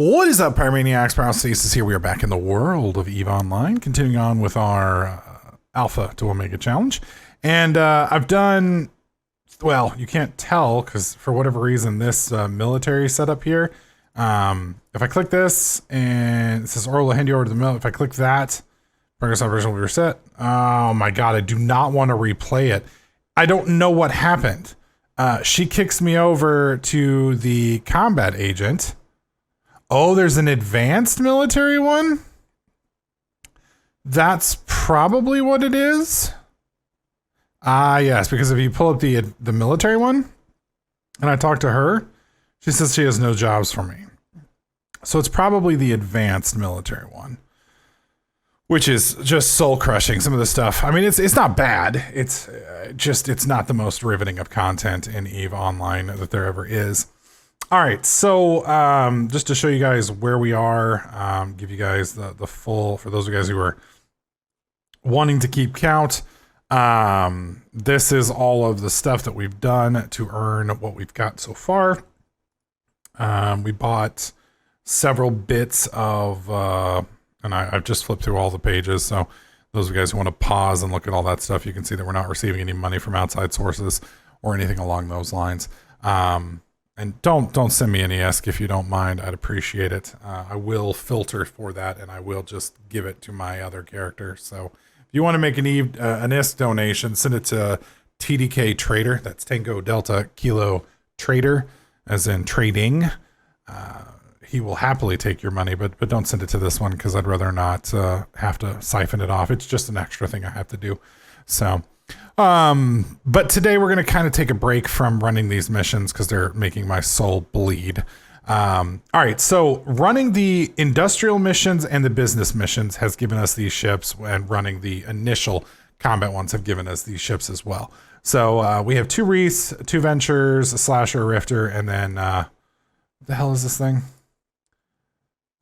What is up, Pyromaniacs? Parastasis here. We are back in the world of EVE Online, continuing on with our Alpha to Omega challenge. And I've done, well, you can't tell because for whatever reason, this military setup here, if I click this and it says Orla hand you over to the mill, if I click that, progress operation will be reset. Oh my God, I do not want to replay it. I don't know what happened. She kicks me over to the combat agent. Oh, there's an advanced military one? That's probably what it is. Yes, because if you pull up the military one, and I talk to her, she says she has no jobs for me. So it's probably the advanced military one, which is just soul crushing. Some of the stuff, I mean, it's not bad. It's it's not the most riveting of content in EVE Online that there ever is. All right, so just to show you guys where we are, give you guys the full, for those of you guys who are wanting to keep count, this is all of the stuff that we've done to earn what we've got so far. We bought several bits of, and I've just flipped through all the pages, so those of you guys who want to pause and look at all that stuff, you can see that we're not receiving any money from outside sources or anything along those lines. And don't send me any ESC if you don't mind. I'd appreciate it. I will filter for that, and I will just give it to my other character. So if you want to make an ESC donation, send it to TDK Trader. That's Tango Delta Kilo Trader, as in trading. He will happily take your money, but don't send it to this one because I'd rather not have to siphon it off. It's just an extra thing I have to do. So... but today we're going to kind of take a break from running these missions because they're making my soul bleed. All right, so running the industrial missions and the business missions has given us these ships, and running the initial combat ones have given us these ships as well. So we have 2 Wreaths, 2 Ventures, a Slasher, a Rifter, and then what the hell is this thing?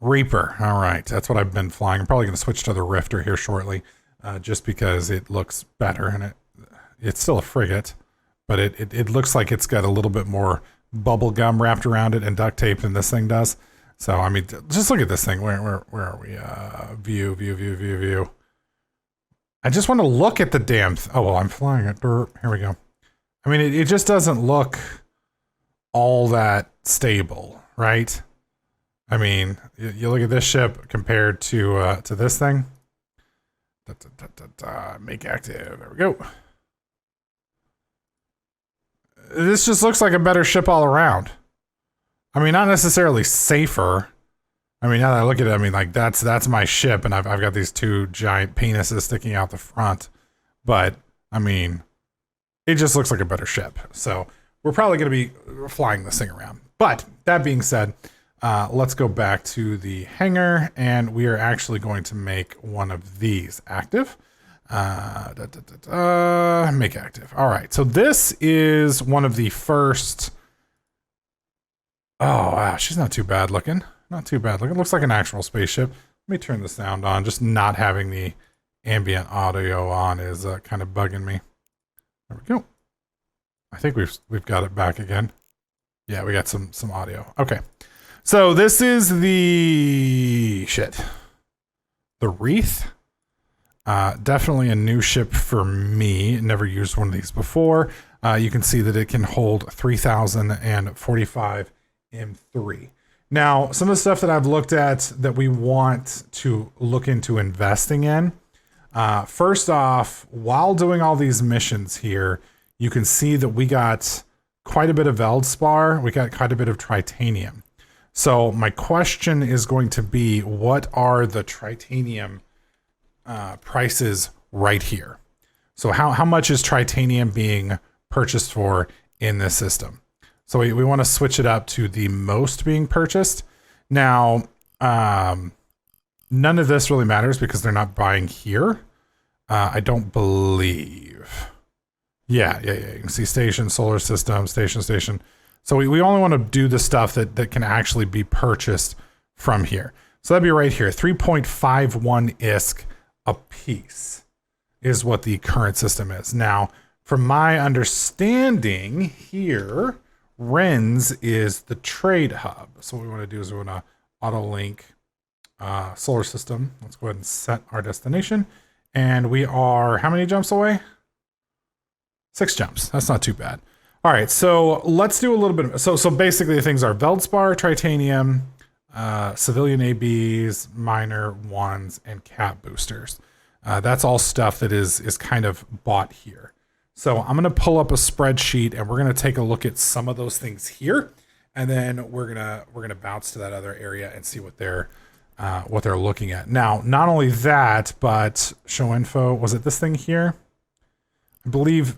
Reaper. All right, that's what I've been flying. I'm probably going to switch to the Rifter here shortly, just because it looks better, and it's still a frigate, but it looks like it's got a little bit more bubble gum wrapped around it and duct tape than this thing does. So, I mean, just look at this thing. Where are we? View. I just want to look at the damn oh, well, I'm flying it. Here we go. I mean, it just doesn't look all that stable, right? I mean, you look at this ship compared to this thing. Make active. There we go. This just looks like a better ship all around. I mean, not necessarily safer. I mean, now that I look at it, I mean, like that's my ship, and I've got these 2 giant penises sticking out the front. But I mean, it just looks like a better ship. So we're probably going to be flying this thing around. But that being said, let's go back to the hangar, and we are actually going to make one of these active. Make active. All right, so this is one of the first. Oh wow, she's not too bad looking. Not too bad looking. Looks like an actual spaceship. Let me turn the sound on. Just not having the ambient audio on is kind of bugging me. There we go. I think we've got it back again. Yeah, we got some audio. Okay, so this is the the Wreath. Definitely a new ship for me. Never used one of these before. You can see that it can hold 3,045 M3. Now, some of the stuff that I've looked at that we want to look into investing in. First off, while doing all these missions here, you can see that we got quite a bit of Veldspar. We got quite a bit of Tritanium. So my question is going to be, what are the Tritanium prices right here? So how much is Tritanium being purchased for in this system? So we want to switch it up to the most being purchased. Now, none of this really matters because they're not buying here. I don't believe. Yeah. You can see station, solar system, station. So we only want to do the stuff that can actually be purchased from here. So that'd be right here, 3.51 ISK a piece is what the current system is. Now, from my understanding here, Rennes is the trade hub. So what we want to do is we want to auto link solar system. Let's go ahead and set our destination. And we are how many jumps away? 6 jumps. That's not too bad. All right, so let's do a little bit of so basically the things are Veldspar, Tritanium, civilian ABs, minor ones, and cap boosters. That's all stuff that is kind of bought here. So I'm gonna pull up a spreadsheet and we're gonna take a look at some of those things here, and then we're gonna bounce to that other area and see what they're looking at. Now, not only that, but show info. Was it this thing here? I believe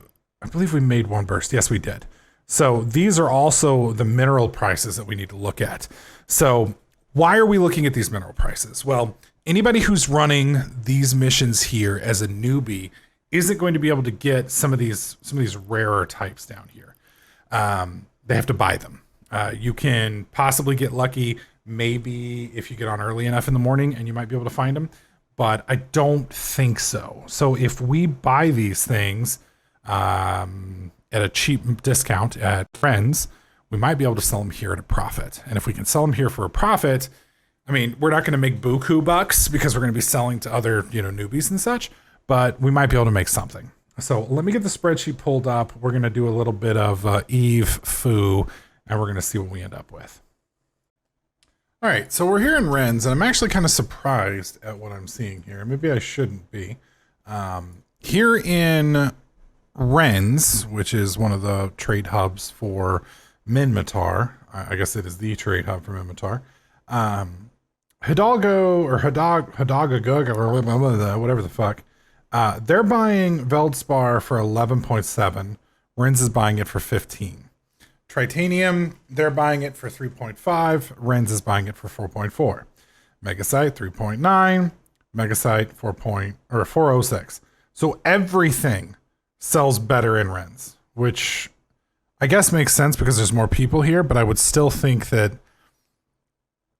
we made one burst. Yes, we did. So these are also the mineral prices that we need to look at. So why are we looking at these mineral prices? Well, anybody who's running these missions here as a newbie isn't going to be able to get some of these rarer types down here. They have to buy them. You can possibly get lucky, maybe if you get on early enough in the morning, and you might be able to find them, but I don't think so. So if we buy these things at a cheap discount at Rennes, we might be able to sell them here at a profit. And if we can sell them here for a profit, I mean, we're not going to make buku bucks because we're going to be selling to other, newbies and such, but we might be able to make something. So let me get the spreadsheet pulled up. We're going to do a little bit of Eve foo, and we're going to see what we end up with. All right, so we're here in Rennes, and I'm actually kind of surprised at what I'm seeing here. Maybe I shouldn't be. Here in Rennes, which is one of the trade hubs for Minmatar, I guess it is the trade hub for Minmatar, Hidalgo or Hidalgo, whatever the fuck, they're buying Veldspar for 11.7. Rennes is buying it for 15. Tritanium, they're buying it for 3.5. Rennes is buying it for 4.4. Megasite 3.9. Megasite 406. So everything sells better in Rennes, which I guess makes sense because there's more people here, but I would still think that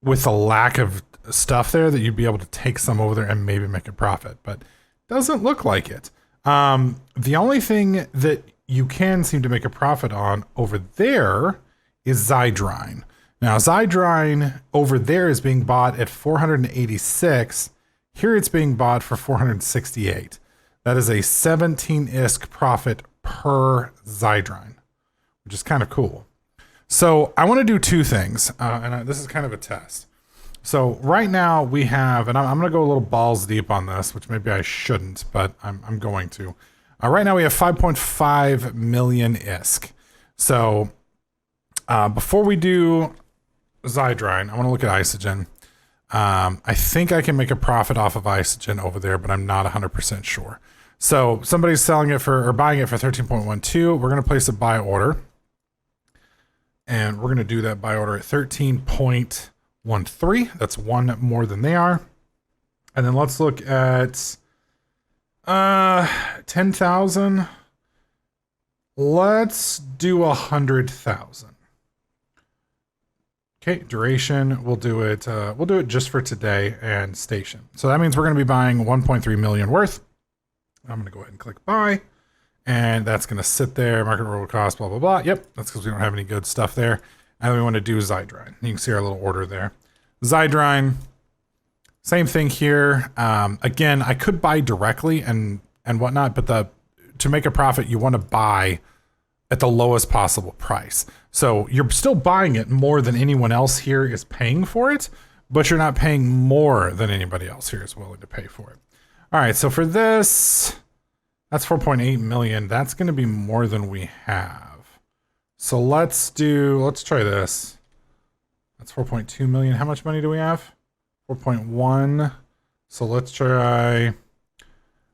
with a lack of stuff there that you'd be able to take some over there and maybe make a profit, but doesn't look like it. The only thing that you can seem to make a profit on over there is Zydrine. Now, Zydrine over there is being bought at 486. Here it's being bought for 468. That is a 17 ISK profit per Zydrine, which is kind of cool. So I want to do two things, and this is kind of a test. So right now we have, and I'm going to go a little balls deep on this, which maybe I shouldn't, but I'm going to. Right now we have 5.5 million ISK. So before we do Zydrine, I want to look at Isogen. I think I can make a profit off of Isogen over there, but I'm not 100% sure. So somebody's selling it for, or buying it for 13.12. We're going to place a buy order. And we're going to do that buy order at 13.13. That's one more than they are. And then let's look at 10,000. Let's do 100,000. Okay, duration, we'll do it just for today and station. So that means we're going to be buying 1.3 million worth. I'm going to go ahead and click buy, and that's going to sit there, market order cost, blah, blah, blah. Yep, that's because we don't have any good stuff there. And we want to do Zydrine. You can see our little order there. Zydrine, same thing here. Again, I could buy directly and whatnot, but to make a profit, you want to buy at the lowest possible price. So you're still buying it more than anyone else here is paying for it, but you're not paying more than anybody else here is willing to pay for it. All right, so for this, that's 4.8 million. That's going to be more than we have. So let's try this. That's 4.2 million. How much money do we have? 4.1. So let's try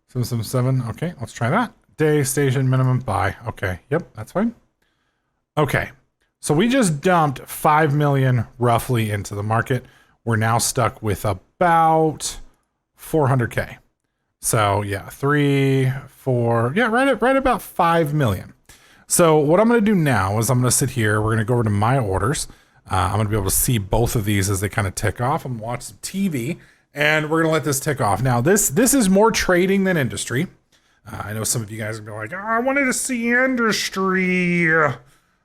777. Okay, let's try that. Day, station, minimum, buy. Okay, yep, that's fine. Okay, so we just dumped 5 million roughly into the market. We're now stuck with about 400K. So yeah, 3, 4, yeah, right about 5 million. So what I'm going to do now is I'm going to sit here. We're going to go over to my orders. I'm going to be able to see both of these as they kind of tick off. I'm going to watch some TV, and we're going to let this tick off. Now, this is more trading than industry. I know some of you guys are going to be like, oh, I wanted to see industry.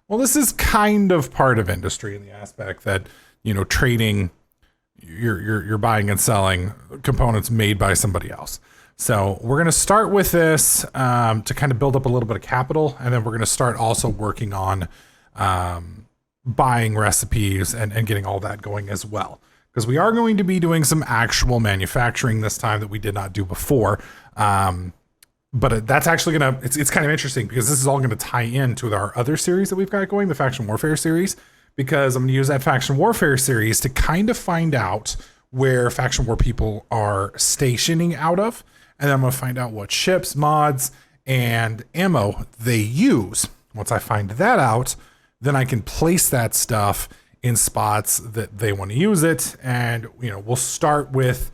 Well, this is kind of part of industry in the aspect that, trading you're buying and selling components made by somebody else. So we're going to start with this to kind of build up a little bit of capital, and then we're going to start also working on buying recipes and getting all that going as well. Because we are going to be doing some actual manufacturing this time that we did not do before. But that's actually going to, it's kind of interesting because this is all going to tie into our other series that we've got going, the Faction Warfare series, because I'm going to use that Faction Warfare series to kind of find out where Faction War people are stationing out of. And then I'm going to find out what ships, mods, and ammo they use. Once I find that out, then I can place that stuff in spots that they want to use it. And, we'll start with,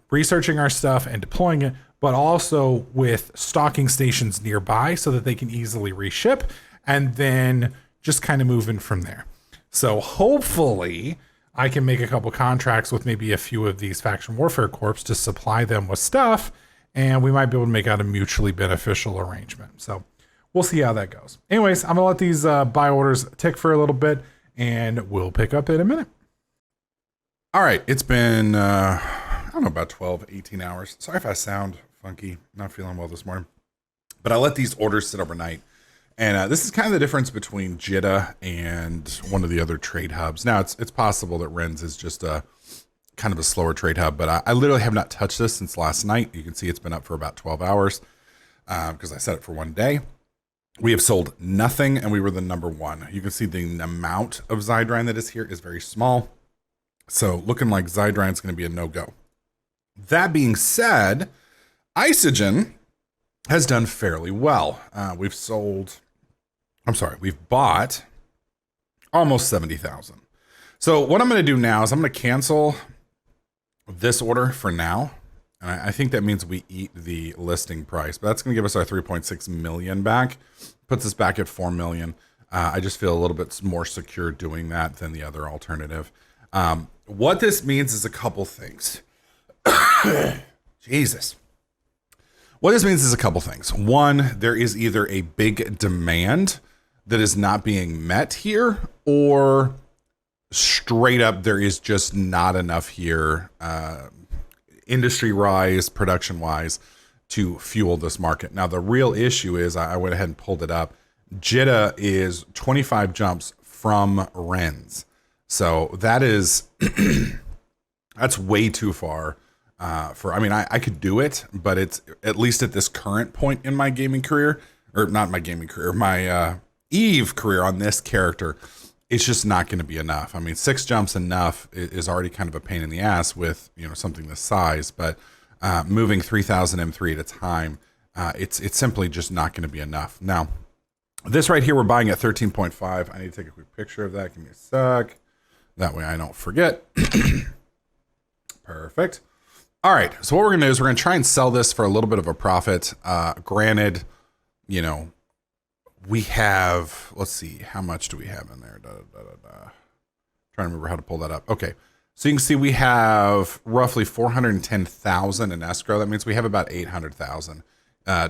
researching our stuff and deploying it, but also with stocking stations nearby so that they can easily reship, and then just kind of moving from there. So hopefully I can make a couple contracts with maybe a few of these Faction Warfare Corps to supply them with stuff, and we might be able to make out a mutually beneficial arrangement. So we'll see how that goes. Anyways, I'm gonna let these buy orders tick for a little bit, and we'll pick up in a minute. All right, it's been, I don't know, about 12, 18 hours. Sorry if I sound funky, not feeling well this morning. But I let these orders sit overnight. And this is kind of the difference between Jeddah and one of the other trade hubs. Now, it's possible that Rennes is just a kind of a slower trade hub, but I literally have not touched this since last night. You can see it's been up for about 12 hours because I set it for one day. We have sold nothing, and we were the number one. You can see the amount of Zydrine that is here is very small. So looking like Zydrine is going to be a no-go. That being said, Isogen has done fairly well. We've bought almost 70,000. So what I'm going to do now is I'm going to cancel this order for now. And I think that means we eat the listing price, but that's going to give us our 3.6 million back. Puts us back at 4 million. I just feel a little bit more secure doing that than the other alternative. What this means is a couple things. Jesus. What this means is a couple things. One, there is either a big demand that is not being met here, or straight up there is just not enough here, industry-wise, production-wise, to fuel this market. Now, the real issue is, I went ahead and pulled it up. Jeddah is 25 jumps from Rennes. So that is, that's way too far. I could do it, but it's at least at this current point in my gaming career, or not my gaming career, my Eve career on this character, it's just not going to be enough. I mean, 6 jumps enough is already kind of a pain in the ass with, something this size, but moving 3,000 M3 at a time, it's simply just not going to be enough. Now, this right here, we're buying at 13.5. I need to take a quick picture of that. Give me a sec. That way I don't forget. Perfect. All right, so what we're gonna do is we're gonna try and sell this for a little bit of a profit. Granted, we have, let's see, how much do we have in there? Trying to remember how to pull that up. Okay, so you can see we have roughly 410,000 in escrow. That means we have about 800,000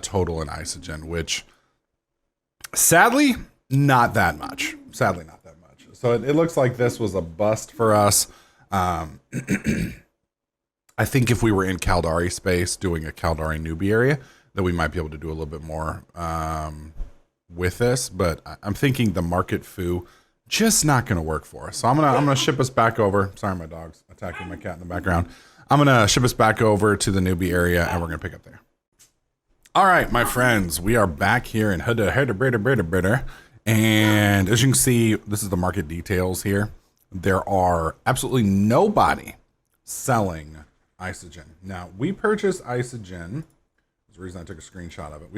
total in Isogen, which sadly, not that much. Sadly, not that much. So it looks like this was a bust for us. I think if we were in Caldari space doing a Caldari Newbie area, that we might be able to do a little bit more with this. But I'm thinking the market foo just not going to work for us. So I'm gonna ship us back over. Sorry, my dog's attacking my cat in the background. I'm gonna ship us back over to the Newbie area, and we're gonna pick up there. All right, my friends, we are back here in Hudda, and as you can see, this is the market details here. There are absolutely nobody selling Isogen. Now, we purchased Isogen. That's the reason I took a screenshot of it.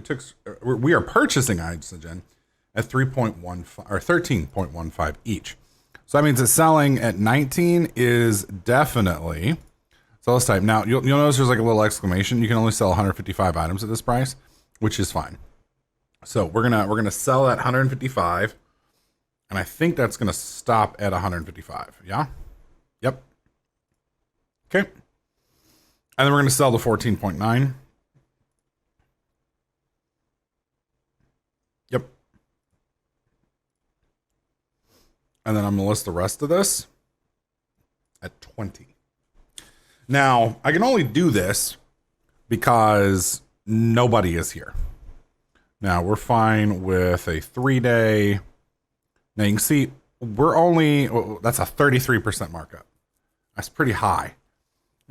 We are purchasing Isogen at 3.15 or 13.15 each. So that means that selling at 19 is definitely. So let's type. Now, you'll notice there's like a little exclamation. You can only sell 155 items at this price, which is fine. So we're gonna sell at 155, and I think that's gonna stop at 155. Yeah. Yep. Okay. And then we're going to sell the 14.9. Yep. And then I'm going to list the rest of this at 20. Now, I can only do this because nobody is here. Now, we're fine with a 3-day. Now, you can see we're only, that's a 33% markup. That's pretty high.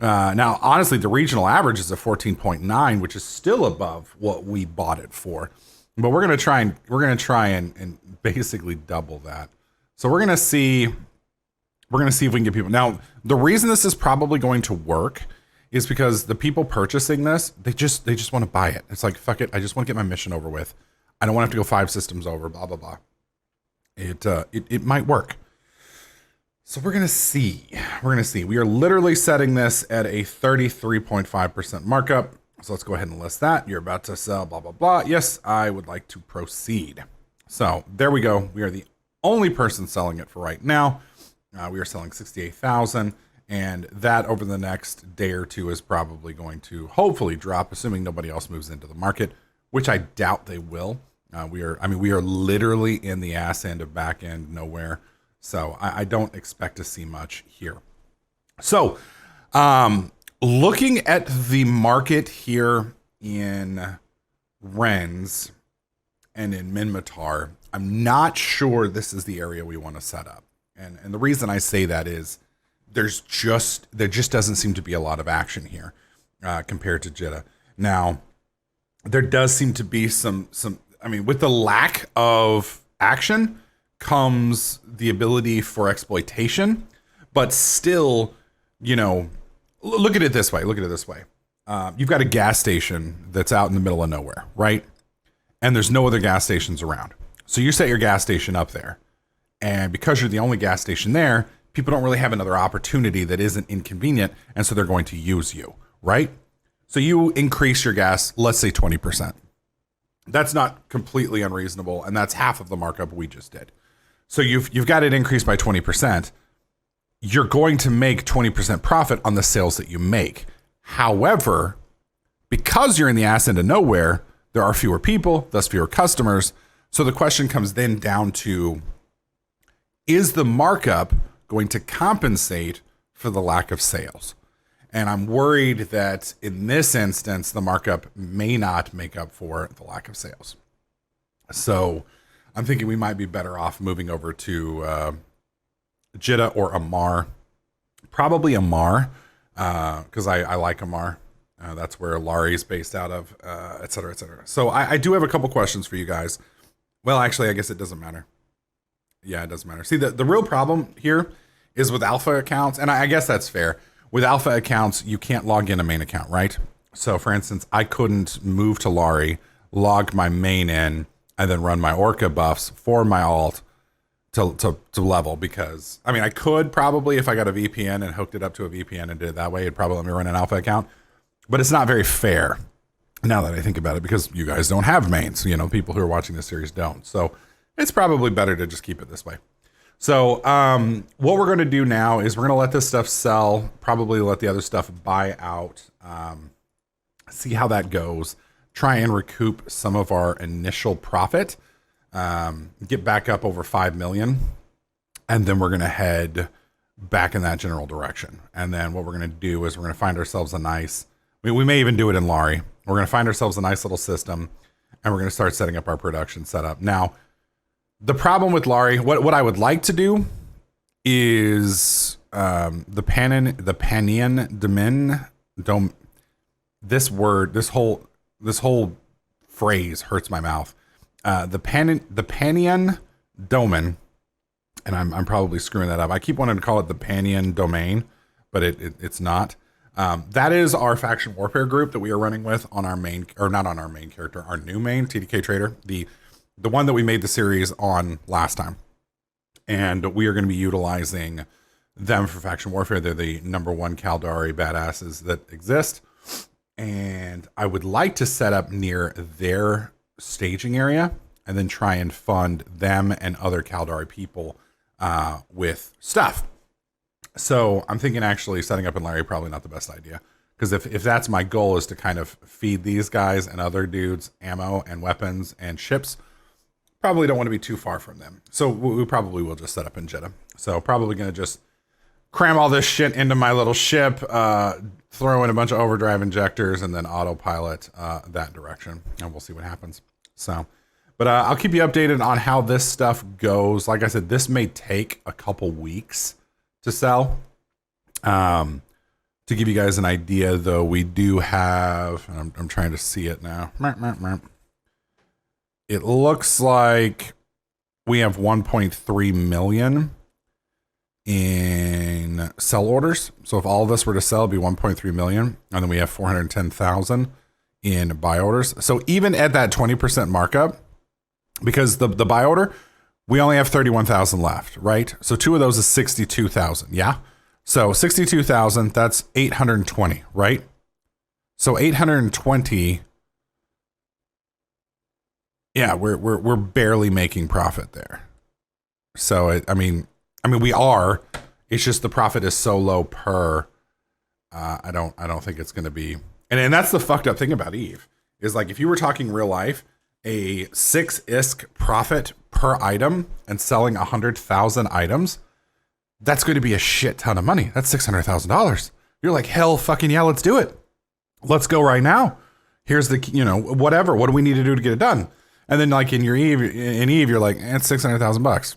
Now, honestly, the regional average is a 14.9, which is still above what we bought it for. But we're gonna try and basically double that. So we're gonna see if we can get people. Now, the reason this is probably going to work is because the people purchasing this, they just want to buy it. It's like, fuck it, I just want to get my mission over with. I don't want to have to go 5 systems over, blah blah blah. It might work. So we're gonna see. We are literally setting this at a 33.5% markup. So let's go ahead and list that. You're about to sell, blah, blah, blah. Yes, I would like to proceed. So there we go. We are the only person selling it for right now. We are selling 68,000, and that over the next day or two is probably going to hopefully drop, assuming nobody else moves into the market, which I doubt they will. We are literally in the ass end of back end nowhere. So I don't expect to see much here. So, looking at the market here in Rennes and in Minmatar, I'm not sure this is the area we want to set up. And the reason I say that is there just doesn't seem to be a lot of action here compared to Jeddah. Now, there does seem to be some, with the lack of action comes the ability for exploitation, but still, look at it this way. You've got a gas station that's out in the middle of nowhere, right? And there's no other gas stations around. So you set your gas station up there. And because you're the only gas station there, people don't really have another opportunity that isn't inconvenient. And so they're going to use you, right? So you increase your gas, let's say 20%. That's not completely unreasonable. And that's half of the markup we just did. So you've got it increased by 20%. You're going to make 20% profit on the sales that you make. However, because you're in the ass end of nowhere, there are fewer people, thus fewer customers. So the question comes then down to, is the markup going to compensate for the lack of sales? And I'm worried that in this instance, the markup may not make up for the lack of sales. So I'm thinking we might be better off moving over to Jeddah or Amar. Probably Amar, because I like Amar. That's where Laurie is based out of, et cetera, et cetera. So I do have a couple questions for you guys. Well, actually, I guess it doesn't matter. Yeah, it doesn't matter. See, the real problem here is with alpha accounts, and I guess that's fair. With alpha accounts, you can't log in a main account, right? So, for instance, I couldn't move to Laurie, log my main in, and then run my Orca buffs for my alt to level, because, I could probably if I got a VPN and hooked it up to a VPN and did it that way, it'd probably let me run an alpha account. But it's not very fair now that I think about it, because you guys don't have mains. People who are watching this series don't. So it's probably better to just keep it this way. So what we're going to do now is we're going to let this stuff sell, probably let the other stuff buy out, see how that goes, try and recoup some of our initial profit, get back up over 5 million, and then we're going to head back in that general direction. And then what we're going to do is we're going to find ourselves a nice, we may even do it in Laurie. We're going to find ourselves a nice little system, and we're going to start setting up our production setup. Now, the problem with Laurie, what I would like to do is the Panian Domain. This whole phrase hurts my mouth. The Panian Domain, and I'm probably screwing that up. I keep wanting to call it the Panian Domain, but it's not. That is our faction warfare group that we are running with on our main, or not on our main character, our new main, TDK Trader, the one that we made the series on last time. And we are going to be utilizing them for faction warfare. They're the #1 Caldari badasses that exist. And I would like to set up near their staging area and then try and fund them and other Caldari people with stuff. So I'm thinking actually setting up in Larry probably not the best idea, because if that's my goal, is to kind of feed these guys and other dudes ammo and weapons and ships, probably don't want to be too far from them. So we probably will just set up in Jeddah. So probably going to just cram all this shit into my little ship, throw in a bunch of overdrive injectors, and then autopilot that direction, and we'll see what happens. So, but I'll keep you updated on how this stuff goes. Like I said, this may take a couple weeks to sell. To give you guys an idea, though, we do have, I'm trying to see it now. It looks like we have 1.3 million in sell orders. So if all of this were to sell, it'd be 1.3 million. And then we have 410,000 in buy orders. So even at that 20% markup, because the buy order, we only have 31,000 left, right? So two of those is 62,000. Yeah. So 62,000, that's 820, right? So 820. Yeah, we're barely making profit there. So I mean we are. It's just the profit is so low per. I don't think it's going to be. And that's the fucked up thing about Eve is like if you were talking real life, a 6 ISK profit per item and selling 100,000 items, that's going to be a shit ton of money. That's $600,000. You're like, hell fucking yeah, let's do it. Let's go right now. Here's the, whatever. What do we need to do to get it done? And then like in Eve, you're like, it's $600,000.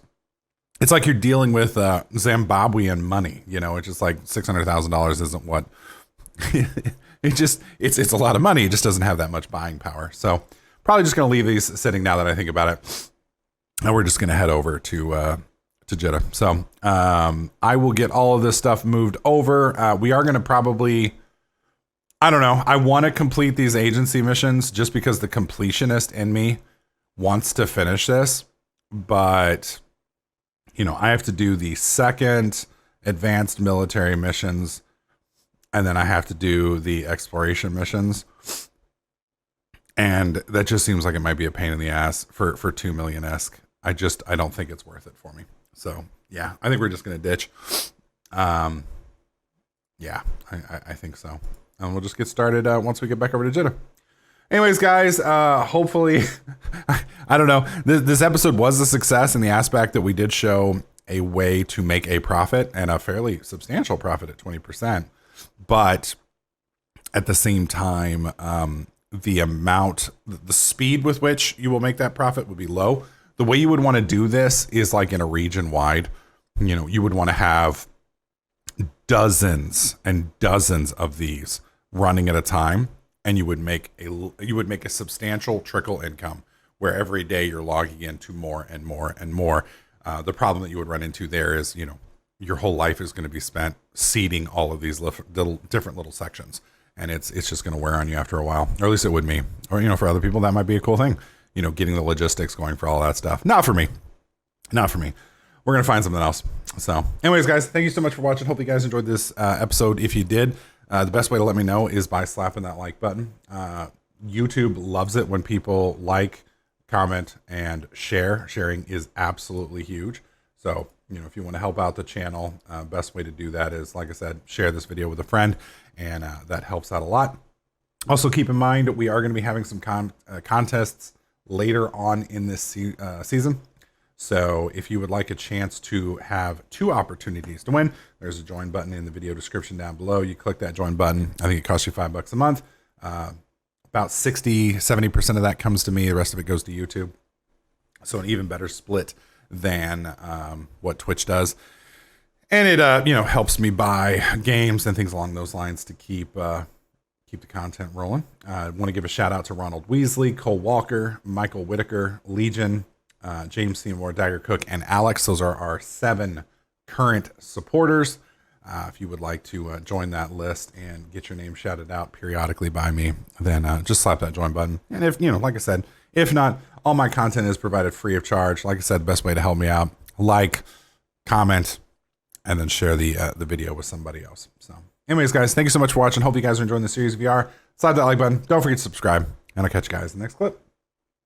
It's like you're dealing with Zimbabwean money. It's just like $600,000 isn't what it's a lot of money. It just doesn't have that much buying power. So probably just going to leave these sitting now that I think about it. And we're just going to head over to Jeddah. So I will get all of this stuff moved over. We are going to probably, I don't know. I want to complete these agency missions just because the completionist in me wants to finish this. But, I have to do the second advanced military missions. And then I have to do the exploration missions. And that just seems like it might be a pain in the ass for 2 million ESK. I don't think it's worth it for me. So yeah, I think we're just going to ditch. Yeah, I think so. And we'll just get started once we get back over to Jeddah. Anyways, guys, hopefully, I don't know. This episode was a success in the aspect that we did show a way to make a profit and a fairly substantial profit at 20%. But at the same time, the speed with which you will make that profit would be low. The way you would want to do this is like in a region wide. You would want to have dozens and dozens of these running at a time, and you would make a substantial trickle income where every day you're logging into more and more and more. The problem that you would run into there is, your whole life is going to be spent seeding all of these different little sections, and it's just going to wear on you after a while, or at least it would me. Or for other people that might be a cool thing. Getting the logistics going for all that stuff. Not for me. We're going to find something else. So anyways, guys, thank you so much for watching. Hope you guys enjoyed this episode. If you did, the best way to let me know is by slapping that like button. YouTube loves it when people like, comment, and share. Sharing is absolutely huge. So, if you want to help out the channel, best way to do that is, like I said, share this video with a friend, and that helps out a lot. Also, keep in mind, we are going to be having some contests later on in this season. So if you would like a chance to have 2 opportunities to win, there's a join button in the video description down below. You click that join button. I think it costs you $5 a month. About 70% of that comes to me. The rest of it goes to YouTube. So an even better split than what Twitch does. And it helps me buy games and things along those lines to keep the content rolling. I want to give a shout out to Ronald Weasley, Cole Walker, Michael Whitaker, Legion, James Seymour, Dagger Cook, and Alex. Those are our 7 current supporters. If you would like to join that list and get your name shouted out periodically by me, then just slap that join button. And if, like I said, if not, all my content is provided free of charge. Like I said, the best way to help me out, like, comment, and then share the video with somebody else. So anyways, guys, thank you so much for watching. Hope you guys are enjoying the series. If you are, slap that like button. Don't forget to subscribe, and I'll catch you guys in the next clip.